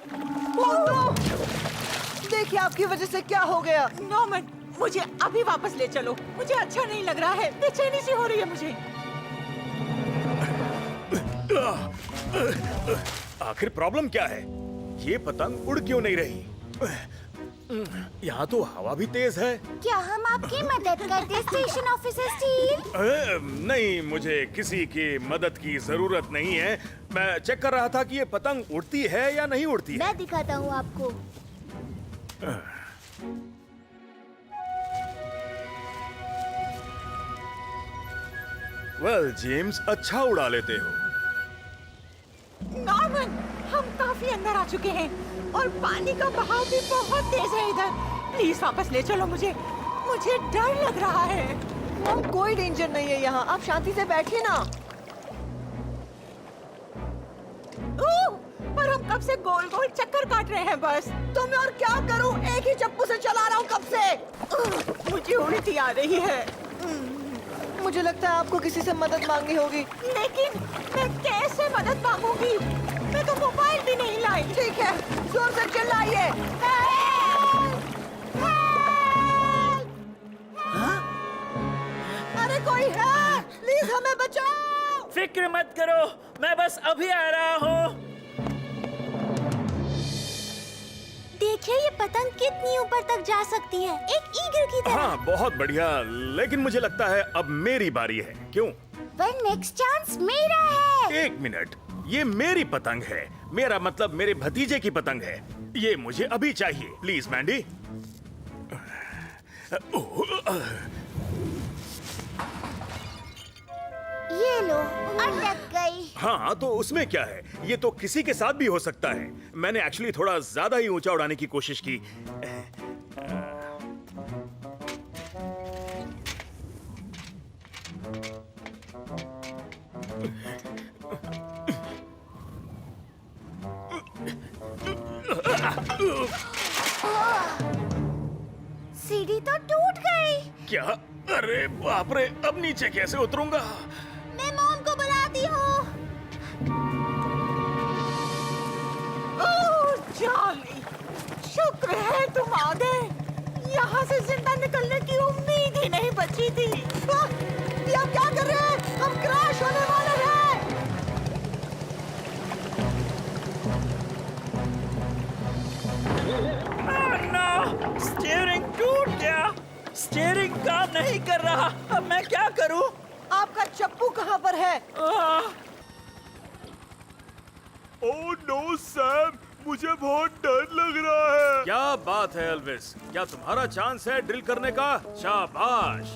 Oh no! देखिए आपकी वजह से क्या हो गया। नॉर्मन, मुझे अभी वापस ले चलो। मुझे अच्छा नहीं लग रहा है, बेचैनी सी हो रही है मुझे। आखिर प्रॉब्लम क्या है? ये पतंग उड़ क्यों नहीं रही? यहाँ तो हवा भी तेज है। क्या हम आपकी मदद कर दें, स्टेशन ऑफिसर स्टील? नहीं, मुझे किसी की मदद की जरूरत नहीं है। मैं चेक कर रहा था कि ये पतंग उड़ती है या नहीं उड़ती है। मैं दिखाता हूँ आपको। वेल जेम्स, अच्छा उड़ा लेते हो। नॉर्मन, हम काफी अंदर आ चुके हैं और पानी का बहाव भी बहुत तेज है इधर। प्लीज वापस ले चलो मुझे। मुझे डर लग रहा है। मॉम, कोई डेंजर नहीं है यहाँ, आप शांति से बैठिए ना। ओह, पर हम कब से गोल गोल चक्कर काट रहे हैं बस। तो मैं और क्या करूँ? एक ही चप्पू से चला रहा हूँ कब से। मुझे उल्टी आ रही है। मुझे लगता है आपको किसी से मदद मांगनी होगी। लेकिन मैं कैसे मदद मांगूंगी? मैं तो मोबाइल भी नहीं लाई। ठीक है, जोर से चिल्लाइए। अरे कोई है? प्लीज हमें बचाओ। फिक्र मत करो, मैं बस अभी आ रहा हूँ। देखिए ये पतंग कितनी ऊपर तक जा सकती है, एक ईगल की तरह। हाँ, बहुत बढ़िया। लेकिन मुझे लगता है अब मेरी बारी है। क्यों? पर नेक्स्ट चांस मेरा है। एक मिनट, ये मेरी पतंग है। मेरा मतलब मेरे भतीजे की पतंग है। ये मुझे अभी चाहिए। प्लीज मैंडी। ये लो, अटक गई। हाँ, तो उसमें क्या है? ये तो किसी के साथ भी हो सकता है। मैंने एक्चुअली थोड़ा ज्यादा ही ऊंचा उड़ाने की कोशिश की। सीढ़ी तो टूट गई। क्या? अरे बाप रे, अब नीचे कैसे उतरूंगा? मैं मॉम को बुलाती हूँ। ओह चार्ली, शुक्र है तुम आ गए। यहाँ से जिंदा निकलने की उम्मीद ही नहीं बची थी। ये आप क्या कर रहे हैं? हम क्रैश होने वाले हैं। नो, स्टीयरिंग टूट गया। स्टीयरिंग काम नहीं कर रहा। अब मैं क्या करूँ? आपका चप्पू कहाँ पर है? ओह नो सैम, मुझे बहुत डर लग रहा है। क्या बात है एल्विस, क्या तुम्हारा चांस है ड्रिल करने का? शाबाश।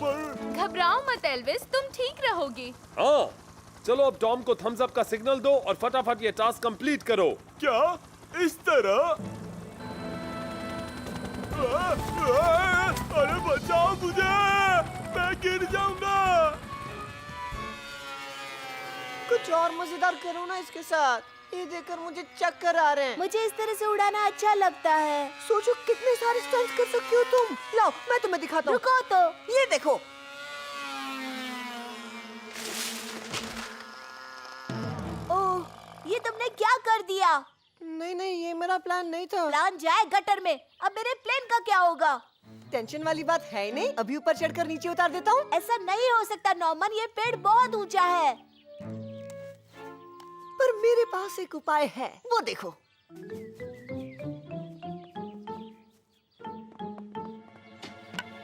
घबराओ मत एल्विस, तुम ठीक रहोगे। हाँ, चलो अब टॉम को थम्स अप का सिग्नल दो और फटाफट ये टास्क कंप्लीट करो। क्या? इस तरह? अरे बचाओ मुझे, मैं गिर जाऊंगा। कुछ और मजेदार करो ना इसके साथ। ये देखकर मुझे चक्कर आ रहे हैं। मुझे इस तरह से उड़ाना अच्छा लगता है। सोचो कितने सारे स्टंट्स कर सकती हो तुम। लाओ, मैं तुम्हें दिखाता हूँ। रुको तो। ये देखो। ओह, ये तुमने क्या कर दिया? नहीं नहीं, ये मेरा प्लान नहीं था। प्लान जाए गटर में। अब मेरे प्लेन का क्या होगा? टेंशन वाली बात है ही नहीं। अभी ऊपर चढ़कर नीचे उतार देता हूँ। ऐसा नहीं हो सकता नॉर्मन, ये पेड़ बहुत ऊंचा है। पर मेरे पास एक उपाय है, वो देखो।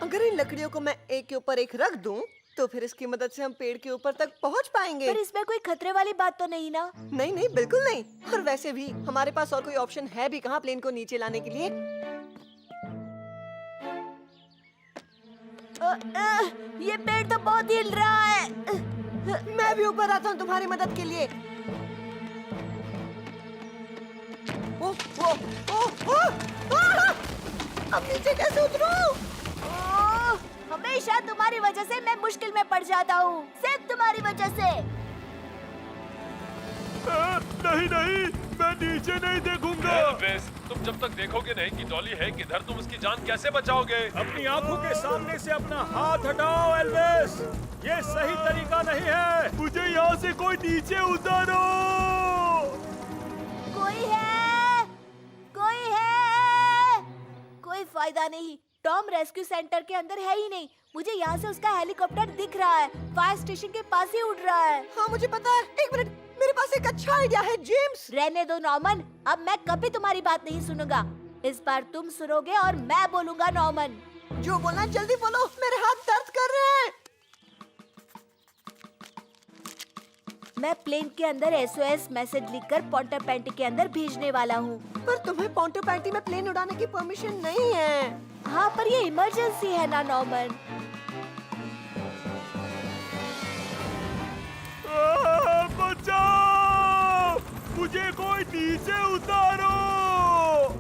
अगर इन लकड़ियों को मैं एक के ऊपर एक रख दूं, तो फिर इसकी मदद से हम पेड़ के ऊपर तक पहुंच पाएंगे। पर इसमें कोई खतरे वाली बात तो नहीं ना? नहीं नहीं, बिल्कुल नहीं। और वैसे भी हमारे पास और कोई ऑप्शन है भी कहाँ प्लेन को नीचे लाने के लिए। ये पेड़ तो बहुत हिल रहा है। मैं भी ऊपर आता हूँ तुम्हारी मदद के लिए। ओह, ओह, ओह, ओह, आह! अब नीचे कैसे उतरूं? ओह, हमेशा तुम्हारी वजह से मैं मुश्किल में पड़ जाता हूँ, सिर्फ तुम्हारी वजह से। नहीं नहीं, मैं नीचे नहीं देखूंगा। एल्विस, तुम जब तक देखोगे नहीं कि डॉली है किधर, तुम उसकी जान कैसे बचाओगे? अपनी आंखों के सामने से अपना हाथ हटाओ एल्विस, ये सही तरीका नहीं है। मुझे यहाँ से कोई नीचे उतारो। कोई है? फायदा नहीं। टॉम रेस्क्यू सेंटर के अंदर है ही नहीं। मुझे यहाँ से उसका हेलीकॉप्टर दिख रहा है, फायर स्टेशन के पास ही उड़ रहा है। हाँ मुझे पता है। एक मिनट, मेरे पास एक अच्छा आइडिया है जेम्स। रहने दो नॉर्मन, अब मैं कभी तुम्हारी बात नहीं सुनूंगा। इस बार तुम सुनोगे और मैं बोलूंगा नॉर्मन। जो बोलना जल्दी बोलो, मेरे हाथ दर्द कर रहे हैं। मैं प्लेन के अंदर SOS मैसेज लिखकर पोंटापेंटी के अंदर भेजने वाला हूँ। पर तुम्हें पोंटापेंटी में प्लेन उड़ाने की परमिशन नहीं है। हाँ पर ये इमरजेंसी है ना नॉर्मन। बचाओ! मुझे कोई नीचे उतारो!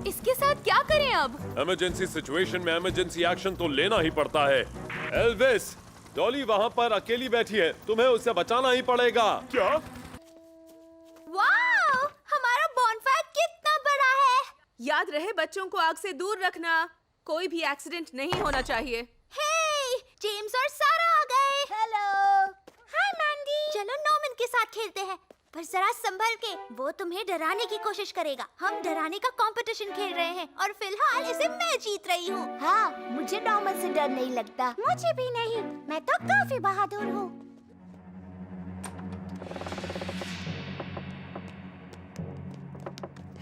इसके साथ क्या करें अब? इमरजेंसी सिचुएशन में इमरजेंसी एक्शन तो लेना ही पड़ता है। एल्विस, डॉली वहाँ पर अकेली बैठी है, तुम्हें उसे बचाना ही पड़ेगा। क्या? वाओ, हमारा बॉनफायर कितना बड़ा है। याद रहे बच्चों को आग से दूर रखना। कोई भी एक्सीडेंट नहीं होना चाहिए। हे, जेम्स और सारा आ गए। हेलो। हाय मैंडी। चलो नॉर्मन के साथ खेलते हैं, पर जरा संभल के। वो तुम्हें डराने की कोशिश करेगा। हम डराने का कंपटीशन खेल रहे हैं और फिलहाल इसे मैं जीत रही हूँ। हाँ, मुझे नॉर्मन से डर नहीं लगता। मुझे भी नहीं, मैं तो काफी बहादुर हूँ।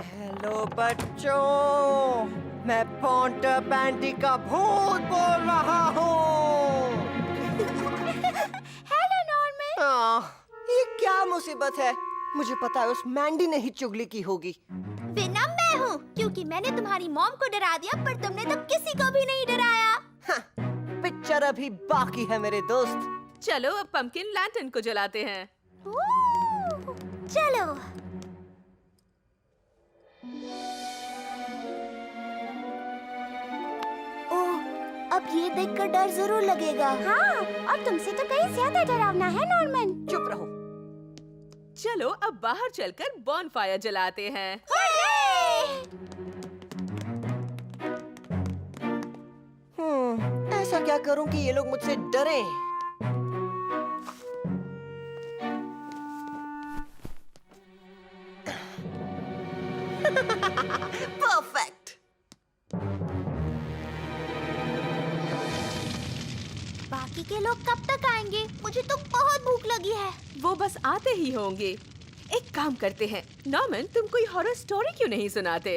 हेलो बच्चों, मैं पोंटापेंटी का भूत बोल रहा हूँ। Hello Norman. ये क्या मुसीबत है? मुझे पता है उस मैंडी ने ही चुगली की होगी। बिना मैं हूँ, क्योंकि मैंने तुम्हारी मॉम को डरा दिया, पर तुमने तो किसी को भी नहीं डराया। हाँ, पिक्चर अभी बाकी है मेरे दोस्त। चलो अब पंपकिन लैंटर्न को जलाते हैं। चलो। ओह, अब ये देखकर डर जरूर लगेगा। हाँ, और तुमसे तो कहीं ज्यादा डरावना है नॉर्मन। चुप रहो। चलो अब बाहर चलकर बॉनफायर जलाते हैं। ऐसा क्या करूं कि ये लोग मुझसे डरें? परफेक्ट। बाकी के लोग कब तक आएंगे? मुझे तो बहुत भूख लगी है। वो बस आते ही होंगे। एक काम करते हैं, नॉर्मन तुम कोई हॉरर स्टोरी क्यों नहीं सुनाते?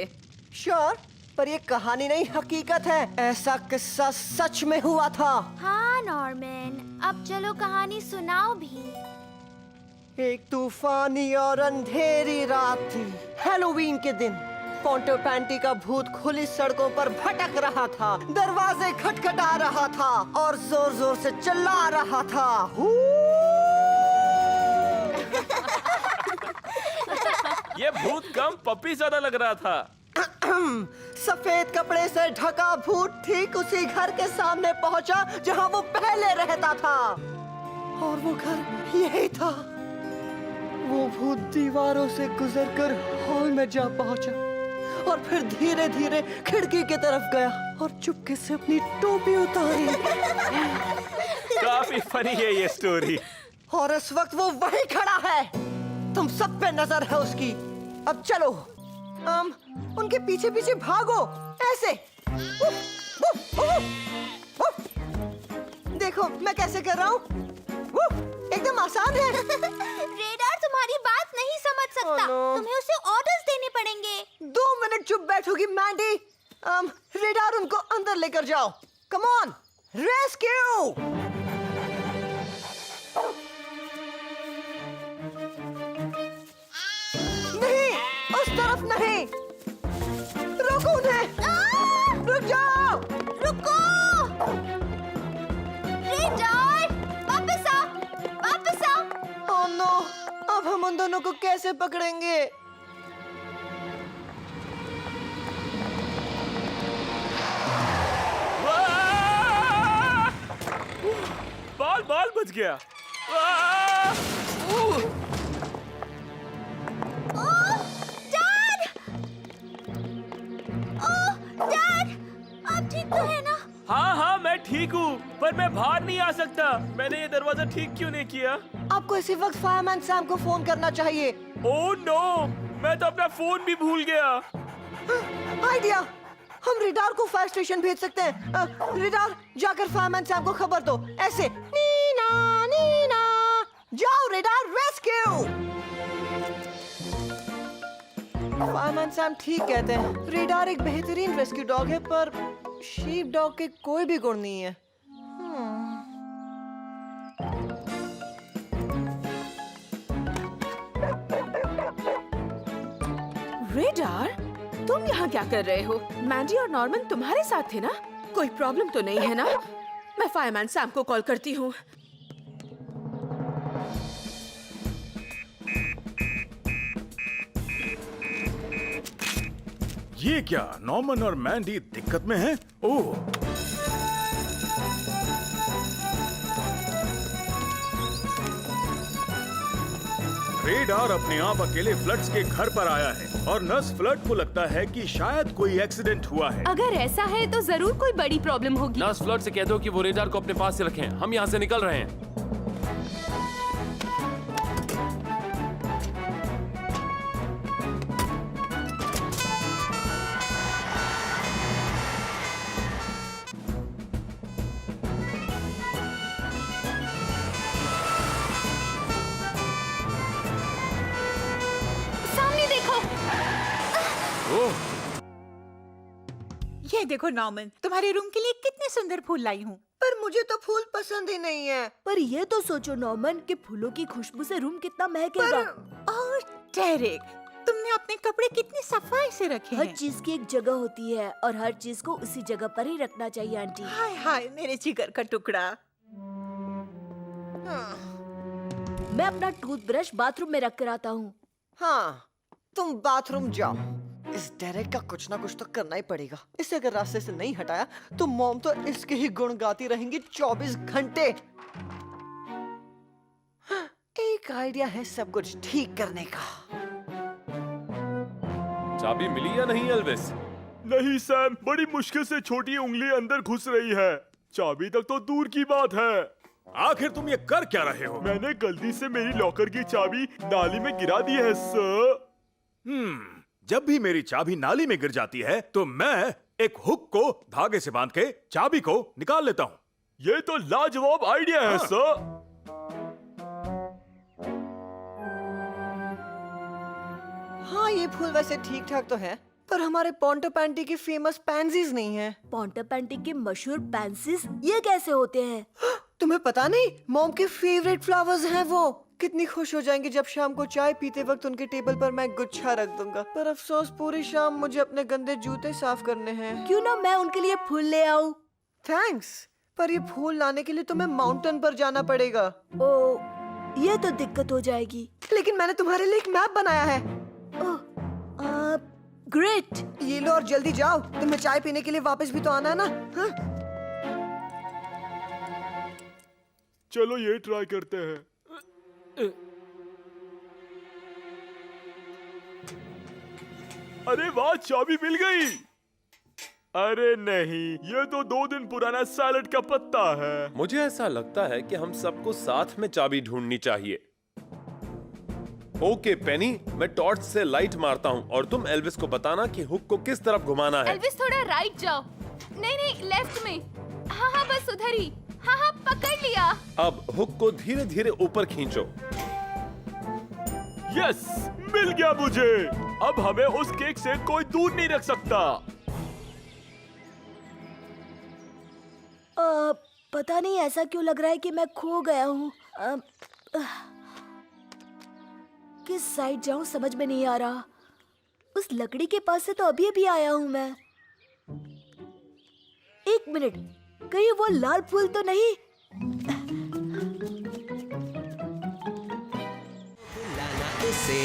श्योर, पर ये कहानी नहीं हकीकत है। ऐसा किस्सा सच में हुआ था। हाँ नॉर्मन, अब चलो कहानी सुनाओ भी। एक तूफानी और अंधेरी रात थी। हैलोवीन के दिन पोंटापेंटी का भूत खुली सड़कों पर भटक रहा था, दरवाजे खटखटा रहा था और जोर जोर से चिल्ला रहा था। ये भूत कम पप्पी ज्यादा लग रहा था। सफेद कपड़े से ढका भूत ठीक उसी घर के सामने पहुंचा जहां वो पहले रहता था, और वो घर यही था। वो भूत दीवारों से गुजरकर हॉल में जा पहुंचा और फिर धीरे धीरे खिड़की की तरफ गया और चुपके से अपनी टोपी उतारी। काफी फनी है ये स्टोरी। और इस वक्त वो वहीं खड़ा है। तुम सब पे नजर है उसकी। अब चलो, उनके पीछे पीछे भागो, ऐसे। उफ, उफ, उफ, उफ। देखो मैं कैसे कर रहा हूँ। एकदम आसान है। रेडार तुम्हारी बात नहीं समझ सकता। Oh no. तुम्हें उसे ऑर्डर्स देने पड़ेंगे। 2 मिनट चुप बैठोगी मैंडी। रेडार उनको अंदर लेकर जाओ। Come on, rescue. नहीं, उस तरफ नहीं। रुको उन्हें। रुक जाओ। रुको। रेडार, वापस आओ, वापस आओ। ओह नो, अब हम उन दोनों को कैसे पकड़ेंगे? बाल बाल बच गया। डैड! ओह, डैड! आप ठीक तो है ना? हाँ हाँ मैं ठीक हूँ, पर मैं बाहर नहीं आ सकता। मैंने ये दरवाजा ठीक क्यों नहीं किया? आपको इसी वक्त फायरमैन सैम को फोन करना चाहिए। ओह नो, मैं तो अपना फोन भी भूल गया। आइडिया, हम रेडार को फायर स्टेशन भेज सकते हैं। रेडार, जाकर फायरमैन सैम को खबर दो। ऐसे नीना नीना, जाओ रेडार, रेस्क्यू। फायरमैन सैम ठीक कहते हैं, रेडार एक बेहतरीन रेस्क्यू डॉग है, पर शीप डॉग के कोई भी गुण नहीं है। रेडार, तुम यहाँ क्या कर रहे हो? मैंडी और नॉर्मन तुम्हारे साथ थे ना? कोई प्रॉब्लम तो नहीं है ना? मैं फायरमैन सैम को कॉल करती हूँ। ये क्या, नॉर्मन और मैंडी दिक्कत में हैं? ओह, रेडार अपने आप अकेले फ्लड्स के घर पर आया है और नर्स फ्लड को लगता है कि शायद कोई एक्सीडेंट हुआ है। अगर ऐसा है तो जरूर कोई बड़ी प्रॉब्लम होगी। नर्स फ्लड से कह दो कि वो रेडार को अपने पास से रखें, हम यहाँ से निकल रहे हैं। सामने देखो। ओह, ये देखो नॉर्मन, तुम्हारे रूम के लिए कितने सुंदर फूल लाई हूँ। पर मुझे तो फूल पसंद ही नहीं है। पर ये तो सोचो नॉर्मन कि फूलों की खुशबू से रूम कितना महकेगा। और डेरेक, तुमने अपने कपड़े कितनी सफाई से रखे हर हैं। चीज की एक जगह होती है और हर चीज को उसी जगह पर ही रखना चाहिए आंटी। हाय हाय मेरे जिगर का टुकड़ा। मैं अपना टूथब्रश बाथरूम में रख कर आता हूँ। हाँ, तुम बाथरूम जाओ। इस डेरेक का कुछ ना कुछ तो करना ही पड़ेगा। इसे अगर रास्ते से नहीं हटाया तो मॉम तो इसके ही गुण गाती रहेंगी 24 घंटे। एक आइडिया है सब कुछ ठीक करने का। चाबी मिली या नहीं एल्विस? नहीं सैम, बड़ी मुश्किल से छोटी उंगली अंदर घुस रही है। चाबी तक तो दूर की बात है। आखिर तुम ये कर क्या रहे हो? मैंने गलती से मेरी लॉकर की चाबी नाली में गिरा दी है सर। जब भी मेरी चाबी नाली में गिर जाती है तो मैं एक हुक को धागे से बांध के चाबी को निकाल लेता हूँ। ये तो लाजवाब आइडिया है सर। हाँ, ये फूल वैसे ठीक ठाक तो है, पर हमारे पॉन्टो पैंटी की फेमस पैंसीज नहीं है। पॉन्टा पैंटी के मशहूर पैंसीज ये कैसे होते हैं? तुम्हें पता नहीं, मॉम के फेवरेट फ्लावर्स हैं वो। कितनी खुश हो जाएंगी जब शाम को चाय पीते वक्त उनके टेबल पर मैं गुच्छा रख दूंगा। पर अफसोस पूरी शाम मुझे अपने गंदे जूते साफ करने हैं। क्यों ना मैं उनके लिए फूल ले आऊं? थैंक्स, पर ये फूल लाने के लिए तुम्हें माउंटेन पर जाना पड़ेगा। ओ, ये तो दिक्कत हो जाएगी। लेकिन मैंने तुम्हारे लिए एक मैप बनाया है। ग्रेट। ये लो और जल्दी जाओ, तुम्हें चाय पीने के लिए वापस भी तो आना है ना। हाँ? चलो ये ट्राई करते हैं। अरे वाह, चाबी मिल गई। अरे नहीं, ये तो 2 दिन पुराना सैलेड का पत्ता है। मुझे ऐसा लगता है कि हम सबको साथ में चाबी ढूंढनी चाहिए। ओके पेनी, मैं टॉर्च से लाइट मारता हूँ और तुम एल्विस को बताना कि हुक को किस तरफ घुमाना है। एल्विस थोड़ा राइट जाओ। नहीं नहीं, लेफ्ट में। हाँ हाँ, बस उधर ही। हाँ हाँ, पकड़ लिया। अब हुक को धीरे धीरे ऊपर खींचो। यस, मिल गया मुझे। अब हमें उस केक से कोई दूर नहीं रख सकता। पता नहीं ऐसा क्यों लग रहा है कि मैं खो गया हूँ। किस साइड जाऊं समझ में नहीं आ रहा। उस लकड़ी के पास से तो अभी अभी आया हूँ मैं। एक मिनट, कहीं वो लाल फूल तो नहीं? उसे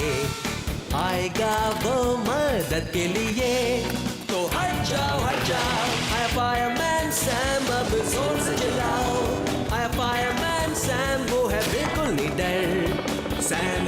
आएगा वो मदद के लिए, तो हट जाओ आया फायरमैन सैम, अब जोर से चिल्लाओ। आया फायरमैन सैम, वो है बिल्कुल नहीं डर। सैम